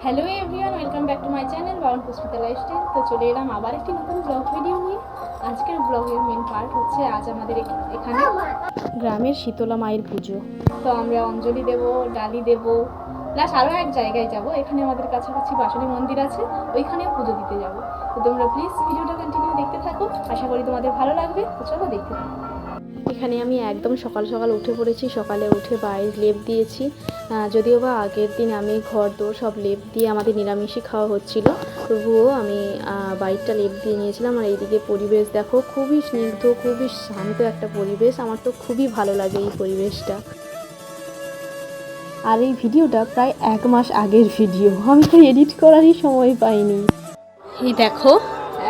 Hello everyone, welcome back to my channel বাউন Pushpita lifestyle. তো চলে এলাম আবার একটি নতুন ব্লগ ভিডিও নিয়ে। আজকের ব্লগের মেন পার্ট হচ্ছে আজ আমাদের এখানে গ্রামের শীতলা মায়ের পুজো। তো আমরা অঞ্জলি দেব, ডালি দেব, প্লাস আরও এক জায়গায় যাব। এখানে আমাদের কাছাকাছি বাসুলি মন্দির আছে, ওইখানেও পুজো দিতে যাব। তো তোমরা প্লিজ ভিডিওটা কন্টিনিউ দেখতে থাকো, আশা করি তোমাদের ভালো লাগবে। তো চলো দেখতে থাকো। এখানে আমি একদম সকাল সকাল উঠে পড়েছি। সকালে উঠে বাইরে লেপ দিয়েছি, যদিও বা আগের দিন আমি ঘর দোর সব লেপ দিয়ে আমাদের নিরামিষই খাওয়া হচ্ছিল, তবুও আমি বাইরটা লেপ দিয়ে নিয়েছিলাম। আর এইদিকে পরিবেশ দেখো, খুবই স্নিগ্ধ, খুবই শান্ত একটা পরিবেশ। আমার তো খুবই ভালো লাগে এই পরিবেশটা। আর এই ভিডিওটা প্রায় 1 মাস আগের ভিডিও, আমি তো এডিট করারই সময় পাইনি। এই দেখো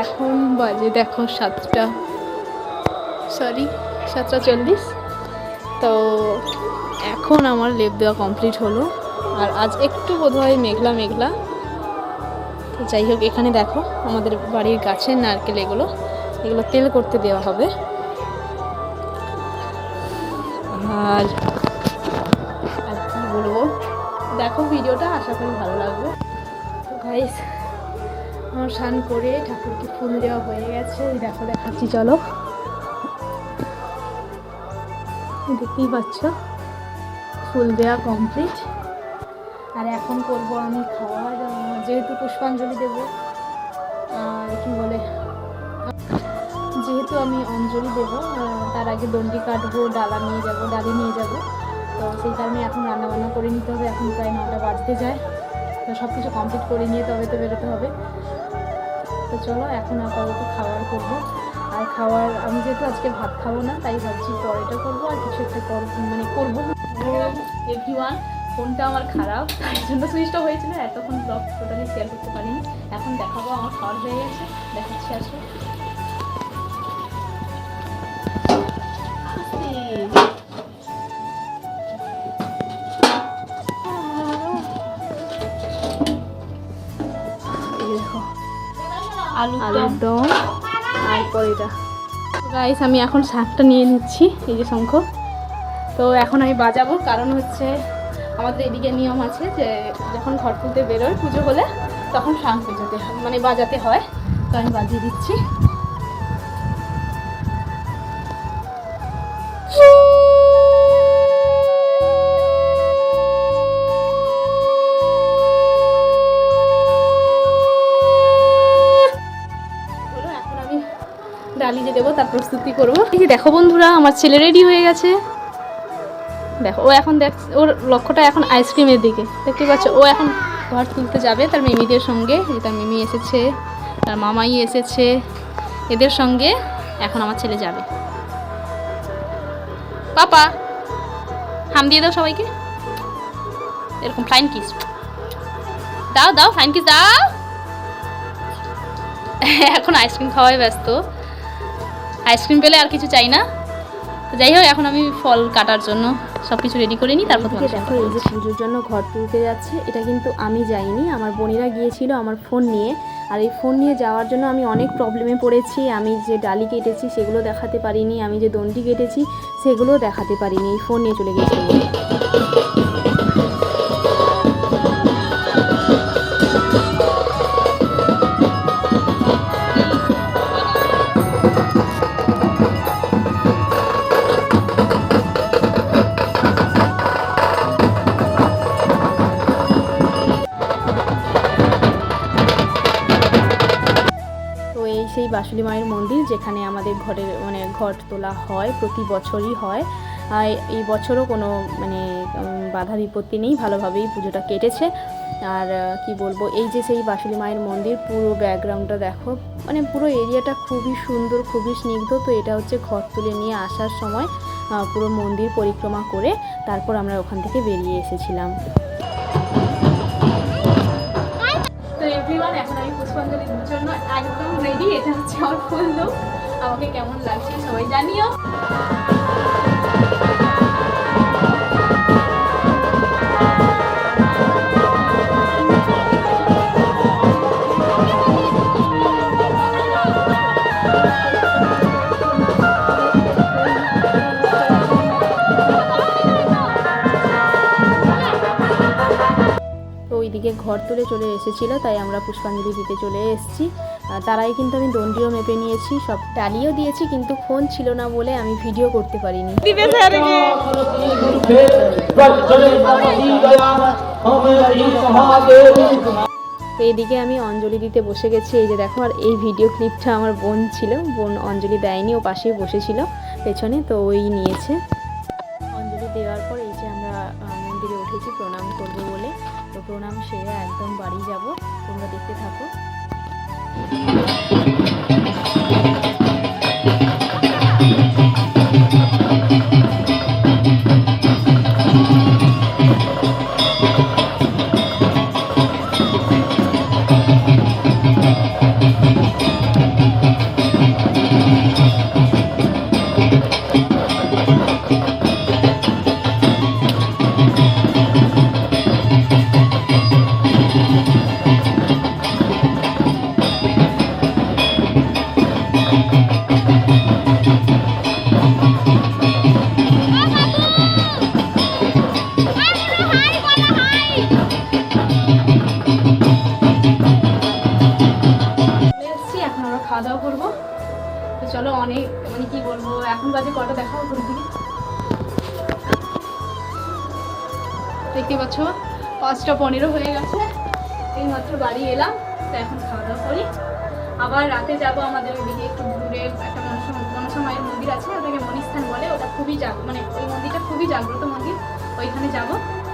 এখন বাজে দেখো 7:40। তো এখন আমার লেপ দেওয়া কমপ্লিট হলো। আর আজ একটু বোধহয় মেঘলা মেঘলা। তো যাই হোক, এখানে দেখো আমাদের বাড়ির গাছের নারকেল, এগুলো তেল করতে দেওয়া হবে। আর কি বলবো, দেখো ভিডিওটা, আশা করি ভালো লাগবে। তো গাইস, আমার স্নান করে ঠাকুরকে ফুল দেওয়া হয়ে গেছে। এই দেখো দেখাচ্ছি, চলো। দেখতেই পাচ্ছ ফুল দেওয়া কমপ্লিট। আর এখন করব আমি খাওয়া, যেহেতু পুষ্পাঞ্জলি দেব, আর কি বলে, যেহেতু আমি অঞ্জলি দেব, তার আগে দণ্ডি কাটবো, ডালি নিয়ে যাব। তো সেই কারণে এখন রান্নাবান্না করে নিতে হবে। এখন প্রায় 9টা বাজতে যায়। তো সব কিছু কমপ্লিট করে নিয়ে তবে তো বেরোতে হবে। তো চলো, এখন আপাতত খাবার করব। আর খাওয়ার আমি যেহেতু আজকে ভাত খাবো না, তাই ভাবছি পরেটা করবো আর কিছু একটা করবো। এভরিওয়ান, ফোনটা আমার খারাপ, তাই জন্য সুইচ অফ হয়েছিল। এতক্ষণ ব্লগ টোটালি শেয়ার করতে পারিনি। এখন দেখাবো, আমার খাওয়ার হয়ে গেছে, দেখাচ্ছি আসলে। আলুর দম আর পরোটা। গাইস, আমি এখন শাকটা নিয়ে নিচ্ছি, এই যে শঙ্খ। তো এখন আমি বাজাবো, কারণ হচ্ছে আমাদের এদিকে নিয়ম আছে যে যখন ঘর তুলতে বেরোয় পুজো হলে, তখন শাঁখ বাজাতে হয়। তো আমি বাজিয়ে দিচ্ছি। এখন আমি ডালি যে দেবো তার প্রস্তুতি করবো। এই যে দেখো বন্ধুরা, আমার ছেলে রেডি হয়ে গেছে। দেখো, ও এখন ওর লক্ষ্যটা এখন আইসক্রিমের দিকে, দেখতে পাচ্ছ। ও এখন ঘর তুলতে যাবে তার মিমিদের সঙ্গে। তার মিমি এসেছে, তার মামাই এসেছে, এদের সঙ্গে এখন আমার ছেলে যাবে। পাপা হাম দিয়ে দাও সবাইকে, এরকম ফ্লাইং কিস দাও, ফ্লাইং কিস দাও। এখন আইসক্রিম খাওয়াই ব্যস্ত, আইসক্রিম পেলে আর কিছু চাই না। তো যাই হোক, এখন আমি ফল কাটার জন্য সব কিছু রেডি করে নিই, তারপর দেখো এই যে পুজোর জন্য ঘর তুলতে যাচ্ছে। এটা কিন্তু আমি যাইনি, আমার বোনেরা গিয়েছিল আমার ফোন নিয়ে। আর এই ফোন নিয়ে যাওয়ার জন্য আমি অনেক প্রবলেমে পড়েছি। আমি যে ডালি কেটেছি সেগুলো দেখাতে পারিনি, আমি যে দণ্ডি কেটেছি সেগুলোও দেখাতে পারিনি, এই ফোন নিয়ে চলে গেছি। সেই বাসুলি মায়ের মন্দির, যেখানে আমাদের ঘর তোলা হয়, প্রতি বছরই হয়। আর এই বছরও কোনো বাধা বিপত্তি নেই, ভালোভাবেই পুজোটা কেটেছে। আর কি বলবো, এই যে সেই বাসুলি মায়ের মন্দির, পুরো ব্যাকগ্রাউন্ডটা দেখো, পুরো এরিয়াটা খুবই সুন্দর, খুবই স্নিগ্ধ। তো এটা হচ্ছে ঘর তুলে নিয়ে আসার সময় পুরো মন্দির পরিক্রমা করে তারপর আমরা ওখান থেকে বেরিয়ে এসেছিলাম। তো এভরিওয়ান, এখন আমি পুষ্পাঞ্জলি দেওয়ার জন্য একদম রেডি। এটা হচ্ছে আমার ফুল লুক। আমাকে কেমন লাগছে সবাই জানিও। এদিকে ঘর তুলে চলে এসেছিলো, তাই আমরা পুষ্পাঞ্জলি দিতে চলে এসেছি। তারাই কিন্তু আমি দণ্ডিও মেপে নিয়েছি, সব ডালিও দিয়েছি, কিন্তু ফোন ছিল না বলে আমি ভিডিও করতে পারিনি। তো এদিকে আমি অঞ্জলি দিতে বসে গেছি, এই যে দেখো। আর এই ভিডিও ক্লিপটা আমার বোন ছিল, বোন অঞ্জলি দেয়নি, ও পাশেই বসেছিল পেছনে, তো ওই নিয়েছে। অঞ্জলি দেওয়ার পর এই যে আমরা মন্দিরে উঠেছি প্রণাম করবো বলে। তো প্রণাম সেরে একদম বাড়ি যাব, তোমরা দেখতে থাকো। খাওয়া দাওয়া করবো। তো চলো, অনেক মানে কি বলবো, এখন বাজে কটা দেখাও ঘুম থেকে, দেখতে পাচ্ছ 5:15 হয়ে গেছে। এইমাত্র বাড়ি এলাম, তো এখন খাওয়া দাওয়া করি। আবার রাতে যাব আমাদের ওইদিকে একটু দূরে একটা মনসা মায়ের মন্দির আছে, ওটাকে মণিস্থান বলে। ওটা খুবই মানে ওই মন্দিরটা খুবই জাগ্রত মন্দির, ওইখানে যাব।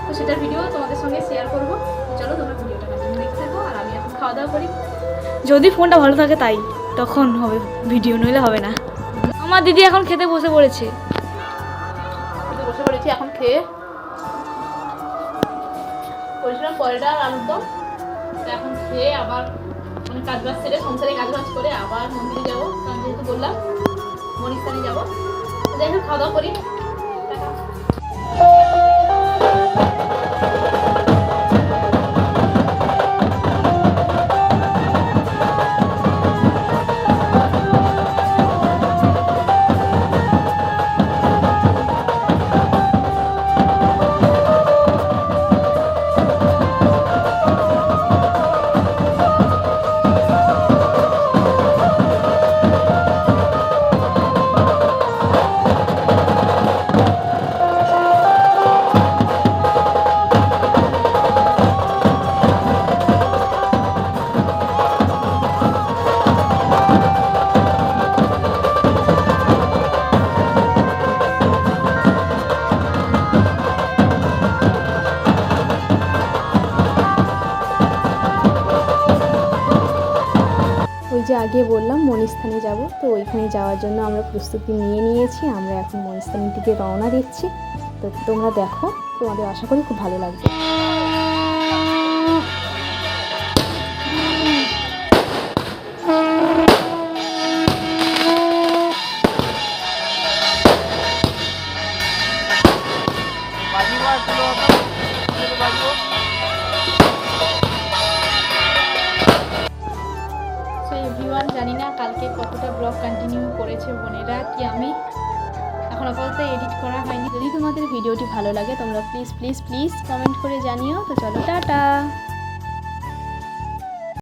তো সেটার ভিডিও তোমাদের সঙ্গে শেয়ার করবো। চলো তোমরা ভিডিওটা দেখতে থাকো, আর আমি এখন খাওয়া দাওয়া করি। যদি ফোনটা ভালো থাকে তাই তখন হবে ভিডিও, নইলে হবে না। আমার দিদি এখন খেতে বসে পড়েছি, এখন খেয়ে বলছিলাম পরেটা আর আলুর দম। এখন খেয়ে আবার মানে কাজ বাজ সেরে সংসারে কাজ বাজ করে আবার মন্দিরে যাবো, কারণ যেহেতু বললাম মণিস্থানে যাবো। যাই হোক, খাওয়া দাওয়া করি। ওই যে আগে বললাম মণিস্থানে যাব, তো ওইখানে যাওয়ার জন্য আমরা প্রস্তুতি নিয়ে নিয়েছি। আমরা এখন মণিস্থানের দিকে রওনা দিচ্ছি। তো তোমরা দেখো, তোমাদের আশা করি খুব ভালো লাগবে। জানি না কালকে কতটা ব্লগ কন্টিনিউ করেছে বোনেরা, কি আমি এখন আপাতত এডিট করা হয়নি। যদি তোমাদের ভিডিওটি ভালো লাগে তোমরা প্লিজ প্লিজ প্লিজ কমেন্ট করে জানিও। তো চলো, টাটা।